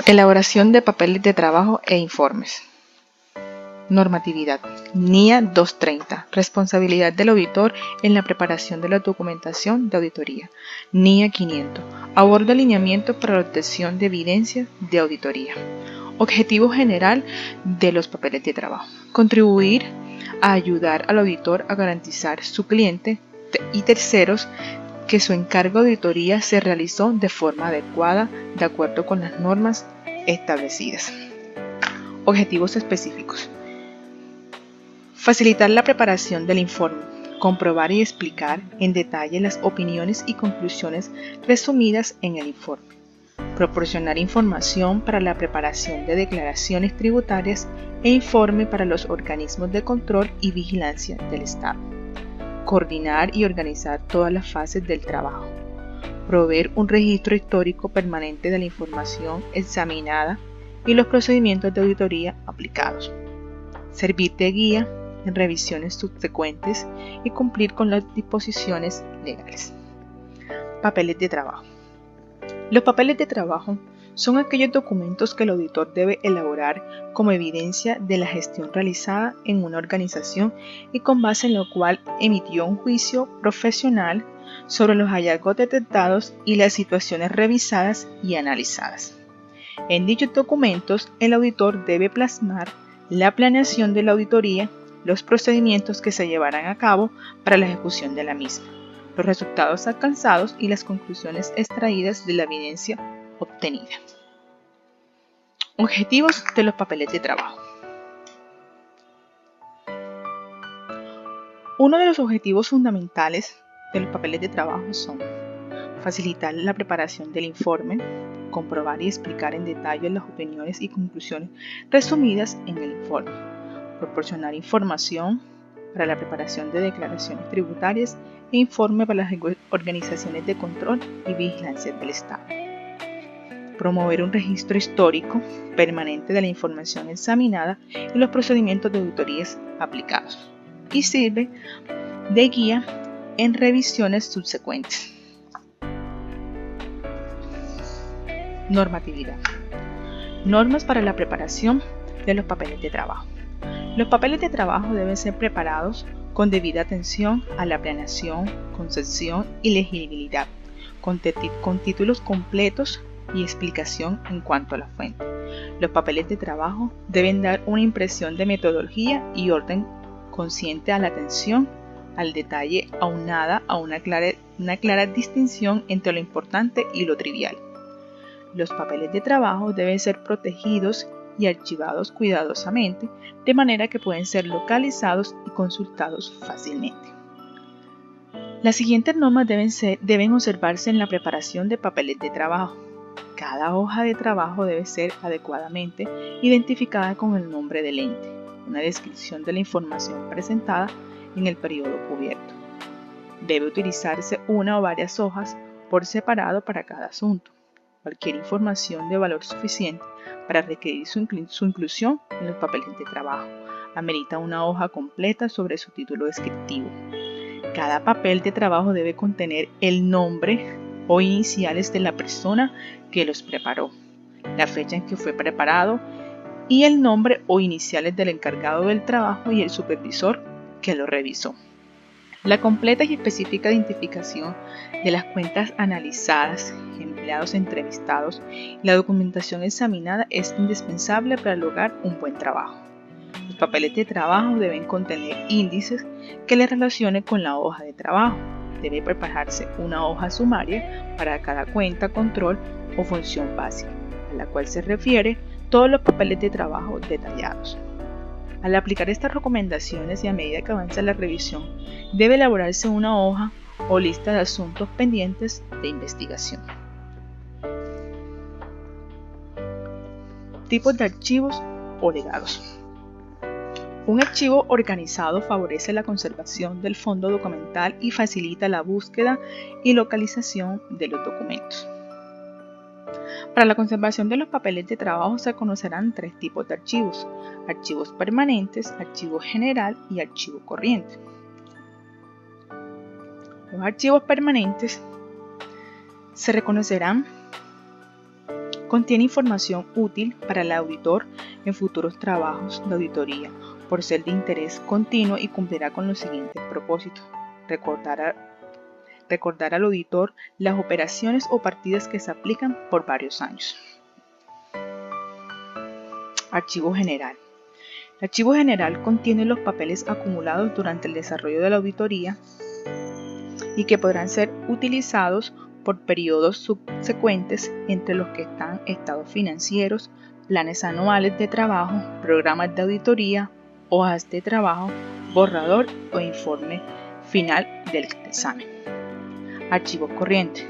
Elaboración de papeles de trabajo e informes. Normatividad. NIA 230. Responsabilidad del auditor en la preparación de la documentación de auditoría. NIA 500. Aborda alineamientos para la obtención de evidencia de auditoría. Objetivo general de los papeles de trabajo. Contribuir a ayudar al auditor a garantizar su cliente y terceros que su encargo de auditoría se realizó de forma adecuada de acuerdo con las normas establecidas. Objetivos específicos. Facilitar la preparación del informe, comprobar y explicar en detalle las opiniones y conclusiones resumidas en el informe. Proporcionar información para la preparación de declaraciones tributarias e informe para los organismos de control y vigilancia del Estado. Coordinar y organizar todas las fases del trabajo. Proveer un registro histórico permanente de la información examinada y los procedimientos de auditoría aplicados. Servir de guía en revisiones subsecuentes y cumplir con las disposiciones legales. Papeles de trabajo. Los papeles de trabajo son aquellos documentos que el auditor debe elaborar como evidencia de la gestión realizada en una organización y con base en lo cual emitió un juicio profesional sobre los hallazgos detectados y las situaciones revisadas y analizadas. En dichos documentos, el auditor debe plasmar la planeación de la auditoría, los procedimientos que se llevarán a cabo para la ejecución de la misma, los resultados alcanzados y las conclusiones extraídas de la evidencia obtenida. Objetivos de los papeles de trabajo. Uno de los objetivos fundamentales de los papeles de trabajo son facilitar la preparación del informe, comprobar y explicar en detalle las opiniones y conclusiones resumidas en el informe, proporcionar información para la preparación de declaraciones tributarias e informe para las organizaciones de control y vigilancia del Estado. Promover un registro histórico permanente de la información examinada y los procedimientos de auditorías aplicados. Y sirve de guía en revisiones subsecuentes. Normatividad. Normas para la preparación de los papeles de trabajo. Los papeles de trabajo deben ser preparados con debida atención a la planeación, concepción y legibilidad, con títulos completos y explicación en cuanto a la fuente. Los papeles de trabajo deben dar una impresión de metodología y orden consciente a la atención al detalle aunada a una clara distinción entre lo importante y lo trivial. Los papeles de trabajo deben ser protegidos y archivados cuidadosamente, de manera que pueden ser localizados y consultados fácilmente. Las siguientes normas deben observarse en la preparación de papeles de trabajo. Cada hoja de trabajo debe ser adecuadamente identificada con el nombre del ente, una descripción de la información presentada en el periodo cubierto. Debe utilizarse una o varias hojas por separado para cada asunto. Cualquier información de valor suficiente para requerir su inclusión en los papeles de trabajo amerita una hoja completa sobre su título descriptivo. Cada papel de trabajo debe contener el nombre o iniciales de la persona que los preparó, la fecha en que fue preparado y el nombre o iniciales del encargado del trabajo y el supervisor que lo revisó. La completa y específica identificación de las cuentas analizadas, empleados entrevistados y la documentación examinada es indispensable para lograr un buen trabajo. Los papeles de trabajo deben contener índices que le relacionen con la hoja de trabajo. Debe prepararse una hoja sumaria para cada cuenta, control o función básica, a la cual se refiere todos los papeles de trabajo detallados. Al aplicar estas recomendaciones y a medida que avanza la revisión, debe elaborarse una hoja o lista de asuntos pendientes de investigación. Tipos de archivos o legados. Un archivo organizado favorece la conservación del fondo documental y facilita la búsqueda y localización de los documentos. Para la conservación de los papeles de trabajo se conocerán tres tipos de archivos: archivos permanentes, archivo general y archivo corriente. Los archivos permanentes se reconocerán Contiene información útil para el auditor en futuros trabajos de auditoría, por ser de interés continuo y cumplirá con los siguientes propósitos. Recordar al auditor las operaciones o partidas que se aplican por varios años. Archivo general. El archivo general contiene los papeles acumulados durante el desarrollo de la auditoría y que podrán ser utilizados por periodos subsecuentes, entre los que están estados financieros, planes anuales de trabajo, programas de auditoría, hojas de trabajo, borrador o informe final del examen. Archivos corrientes.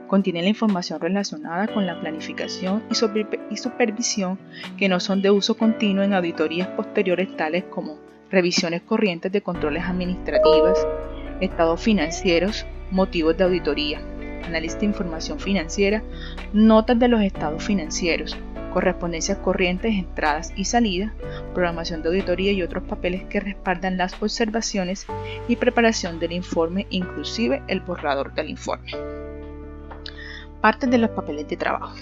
Contiene la información relacionada con la planificación y supervisión que no son de uso continuo en auditorías posteriores, tales como revisiones corrientes de controles administrativas, estados financieros, motivos de auditoría, análisis de información financiera, notas de los estados financieros, correspondencias corrientes, entradas y salidas, programación de auditoría y otros papeles que respaldan las observaciones y preparación del informe, inclusive el borrador del informe. Partes de los papeles de trabajo.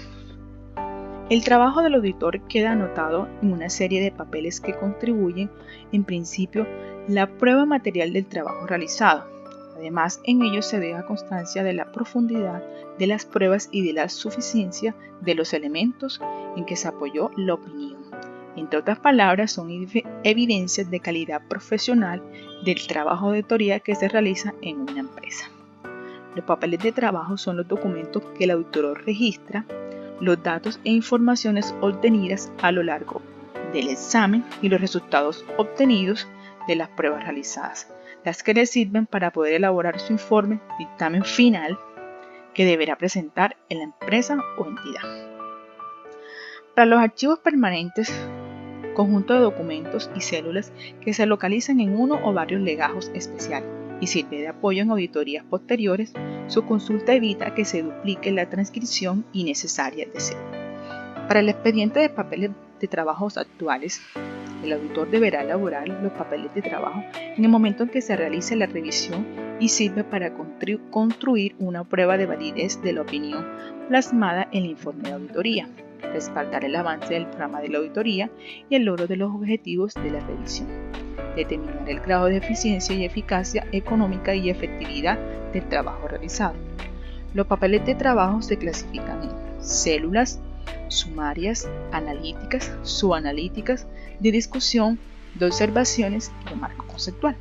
El trabajo del auditor queda anotado en una serie de papeles que contribuyen, en principio, la prueba material del trabajo realizado. Además, en ellos se deja constancia de la profundidad de las pruebas y de la suficiencia de los elementos en que se apoyó la opinión. Entre otras palabras, son evidencias de calidad profesional del trabajo de auditoría que se realiza en una empresa. Los papeles de trabajo son los documentos que el auditor registra, los datos e informaciones obtenidas a lo largo del examen y los resultados obtenidos de las pruebas realizadas, las que le sirven para poder elaborar su informe dictamen final que deberá presentar en la empresa o entidad. Para los archivos permanentes, conjunto de documentos y células que se localizan en uno o varios legajos especiales y sirve de apoyo en auditorías posteriores, su consulta evita que se duplique la transcripción innecesaria de células. Para el expediente de papeles de trabajos actuales, el auditor deberá elaborar los papeles de trabajo en el momento en que se realice la revisión y sirve para construir una prueba de validez de la opinión plasmada en el informe de auditoría, respaldar el avance del programa de la auditoría y el logro de los objetivos de la revisión, determinar el grado de eficiencia y eficacia económica y efectividad del trabajo realizado. Los papeles de trabajo se clasifican en células, sumarias, analíticas, subanalíticas, de discusión, de observaciones y de marco conceptual.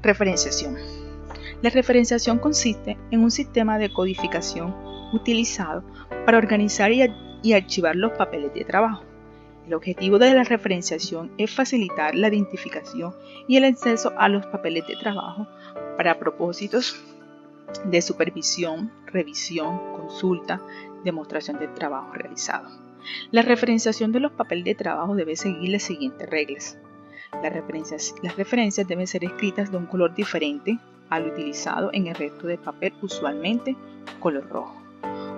Referenciación. La referenciación consiste en un sistema de codificación utilizado para organizar y archivar los papeles de trabajo. El objetivo de la referenciación es facilitar la identificación y el acceso a los papeles de trabajo para propósitos de supervisión, revisión, consulta, demostración del trabajo realizado. La referenciación de los papeles de trabajo debe seguir las siguientes reglas. Las referencias deben ser escritas de un color diferente al utilizado en el resto del papel, usualmente color rojo.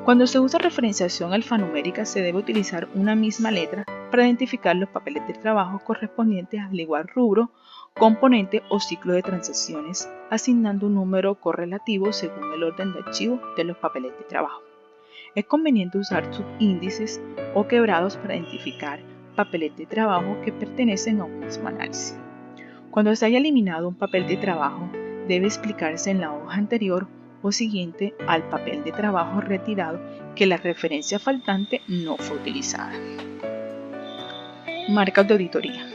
Cuando se usa referenciación alfanumérica, se debe utilizar una misma letra para identificar los papeles de trabajo correspondientes al igual rubro, componente o ciclo de transacciones, asignando un número correlativo según el orden de archivo de los papeles de trabajo. Es conveniente usar subíndices o quebrados para identificar papeles de trabajo que pertenecen a un mismo análisis. Cuando se haya eliminado un papel de trabajo, debe explicarse en la hoja anterior o siguiente al papel de trabajo retirado que la referencia faltante no fue utilizada. Marcas de auditoría.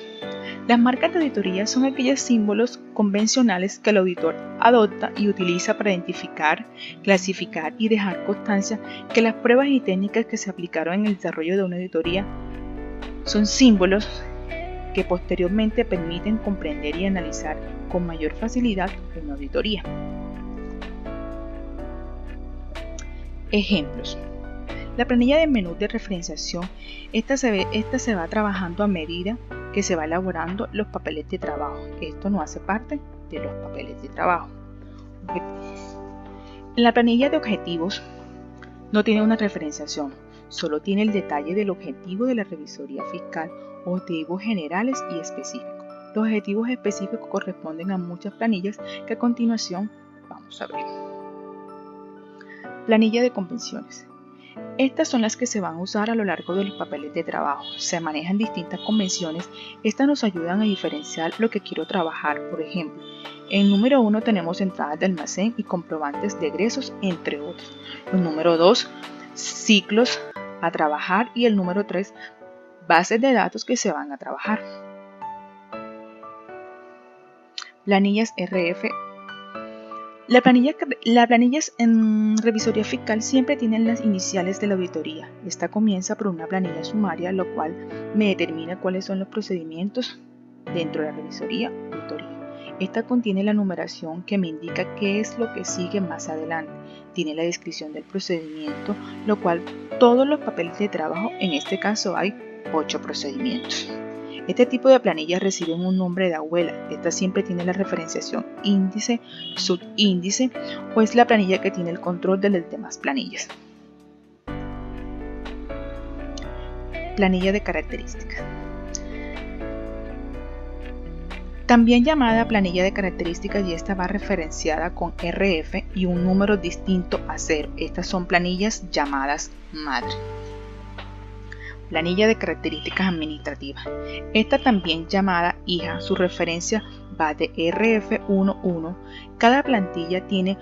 Las marcas de auditoría son aquellos símbolos convencionales que el auditor adopta y utiliza para identificar, clasificar y dejar constancia que las pruebas y técnicas que se aplicaron en el desarrollo de una auditoría son símbolos que posteriormente permiten comprender y analizar con mayor facilidad una auditoría. Ejemplos. La planilla de menú de referenciación, esta se va trabajando a medida que se va elaborando los papeles de trabajo. Esto no hace parte de los papeles de trabajo. En la planilla de objetivos no tiene una referenciación, solo tiene el detalle del objetivo de la revisoría fiscal, objetivos generales y específicos. Los objetivos específicos corresponden a muchas planillas que a continuación vamos a ver. Planilla de convenciones. Estas son las que se van a usar a lo largo de los papeles de trabajo. Se manejan distintas convenciones. Estas nos ayudan a diferenciar lo que quiero trabajar. Por ejemplo, en número 1 tenemos entradas de almacén y comprobantes de egresos, entre otros. El número 2, ciclos a trabajar, y el número 3, bases de datos que se van a trabajar. Planillas RF. Las planillas en revisoría fiscal siempre tienen las iniciales de la auditoría. Esta comienza por una planilla sumaria, lo cual me determina cuáles son los procedimientos dentro de la revisoría o auditoría. Esta contiene la numeración que me indica qué es lo que sigue más adelante. Tiene la descripción del procedimiento, lo cual todos los papeles de trabajo, en este caso hay 8 procedimientos. Este tipo de planillas reciben un nombre de abuela. Esta siempre tiene la referenciación índice, subíndice, o es la planilla que tiene el control de las demás planillas. Planilla de características. También llamada planilla de características, y esta va referenciada con RF y un número distinto a 0. Estas son planillas llamadas madre. Planilla de características administrativas. Esta también llamada hija, su referencia va de RF11. Cada plantilla tiene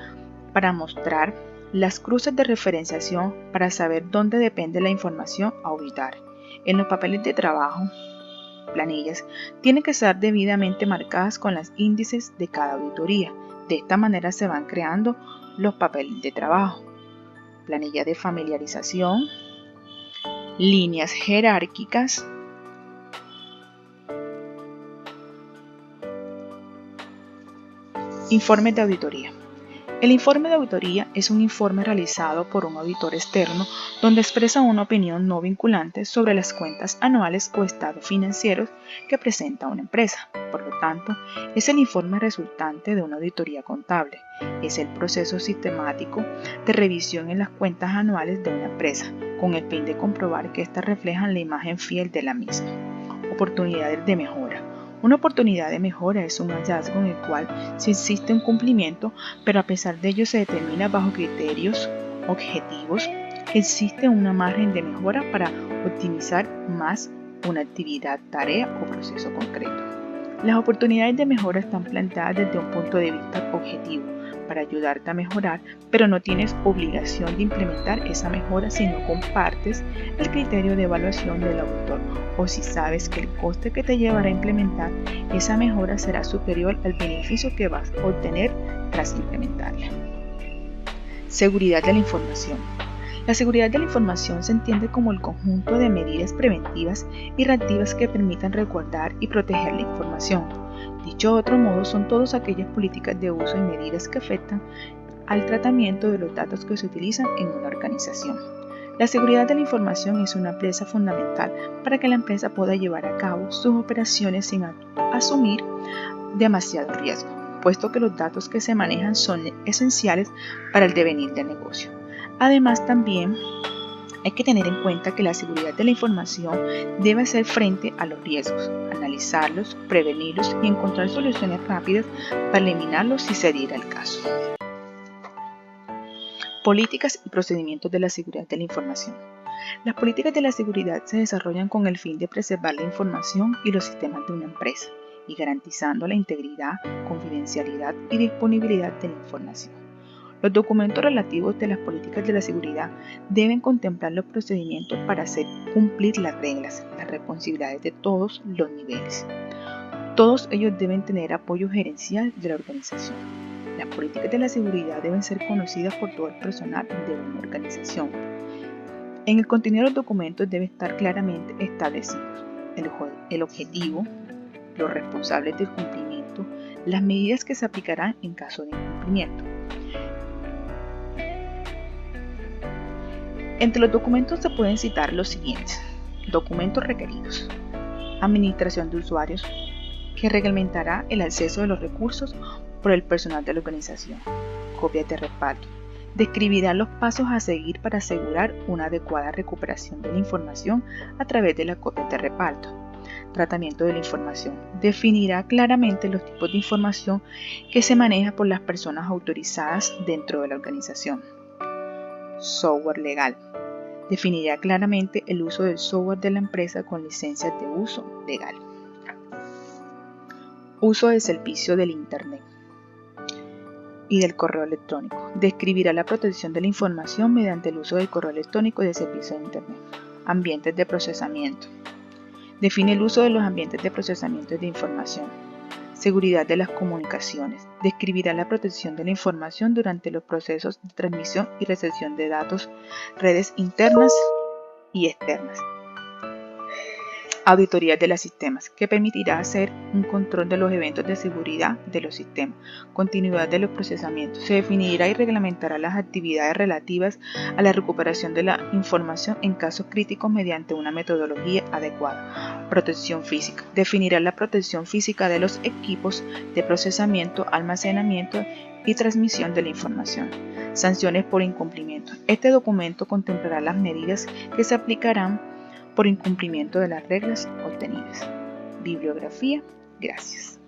para mostrar las cruces de referenciación para saber dónde depende la información a auditar. En los papeles de trabajo, planillas tienen que estar debidamente marcadas con los índices de cada auditoría. De esta manera se van creando los papeles de trabajo. Planilla de familiarización, líneas jerárquicas, informes de auditoría. El informe de auditoría es un informe realizado por un auditor externo donde expresa una opinión no vinculante sobre las cuentas anuales o estados financieros que presenta una empresa. Por lo tanto, es el informe resultante de una auditoría contable. Es el proceso sistemático de revisión en las cuentas anuales de una empresa, con el fin de comprobar que éstas reflejan la imagen fiel de la misma. Oportunidades de mejora. Una oportunidad de mejora es un hallazgo en el cual sí existe un cumplimiento, pero a pesar de ello se determina bajo criterios objetivos que existe una margen de mejora para optimizar más una actividad, tarea o proceso concreto. Las oportunidades de mejora están planteadas desde un punto de vista objetivo para ayudarte a mejorar, pero no tienes obligación de implementar esa mejora si no compartes el criterio de evaluación del auditor o si sabes que el coste que te llevará a implementar esa mejora será superior al beneficio que vas a obtener tras implementarla. Seguridad de la información. La seguridad de la información se entiende como el conjunto de medidas preventivas y reactivas que permitan resguardar y proteger la información. Dicho de otro modo, son todas aquellas políticas de uso y medidas que afectan al tratamiento de los datos que se utilizan en una organización. La seguridad de la información es una pieza fundamental para que la empresa pueda llevar a cabo sus operaciones sin asumir demasiado riesgo, puesto que los datos que se manejan son esenciales para el devenir del negocio. Además, también hay que tener en cuenta que la seguridad de la información debe hacer frente a los riesgos, analizarlos, prevenirlos y encontrar soluciones rápidas para eliminarlos si se diera el caso. Políticas y procedimientos de la seguridad de la información. Las políticas de la seguridad se desarrollan con el fin de preservar la información y los sistemas de una empresa y garantizando la integridad, confidencialidad y disponibilidad de la información. Los documentos relativos de las políticas de la seguridad deben contemplar los procedimientos para hacer cumplir las reglas, las responsabilidades de todos los niveles. Todos ellos deben tener apoyo gerencial de la organización. Las políticas de la seguridad deben ser conocidas por todo el personal de una organización. En el contenido de los documentos debe estar claramente establecidos el objetivo, los responsables del cumplimiento, las medidas que se aplicarán en caso de incumplimiento. Entre los documentos se pueden citar los siguientes. Documentos requeridos. Administración de usuarios, que reglamentará el acceso de los recursos por el personal de la organización. Copias de respaldo. Describirá los pasos a seguir para asegurar una adecuada recuperación de la información a través de las copias de respaldo. Tratamiento de la información. Definirá claramente los tipos de información que se maneja por las personas autorizadas dentro de la organización. Software legal. Definirá claramente el uso del software de la empresa con licencias de uso legal. Uso del servicio del Internet y del correo electrónico. Describirá la protección de la información mediante el uso del correo electrónico y del servicio de Internet. Ambientes de procesamiento. Define el uso de los ambientes de procesamiento de información. Seguridad de las comunicaciones. Describirá la protección de la información durante los procesos de transmisión y recepción de datos, redes internas y externas. Auditoría de los sistemas, que permitirá hacer un control de los eventos de seguridad de los sistemas. Continuidad de los procesamientos. Se definirá y reglamentará las actividades relativas a la recuperación de la información en casos críticos mediante una metodología adecuada. Protección física. Definirá la protección física de los equipos de procesamiento, almacenamiento y transmisión de la información. Sanciones por incumplimiento. Este documento contemplará las medidas que se aplicarán por incumplimiento de las reglas obtenidas. Bibliografía. Gracias.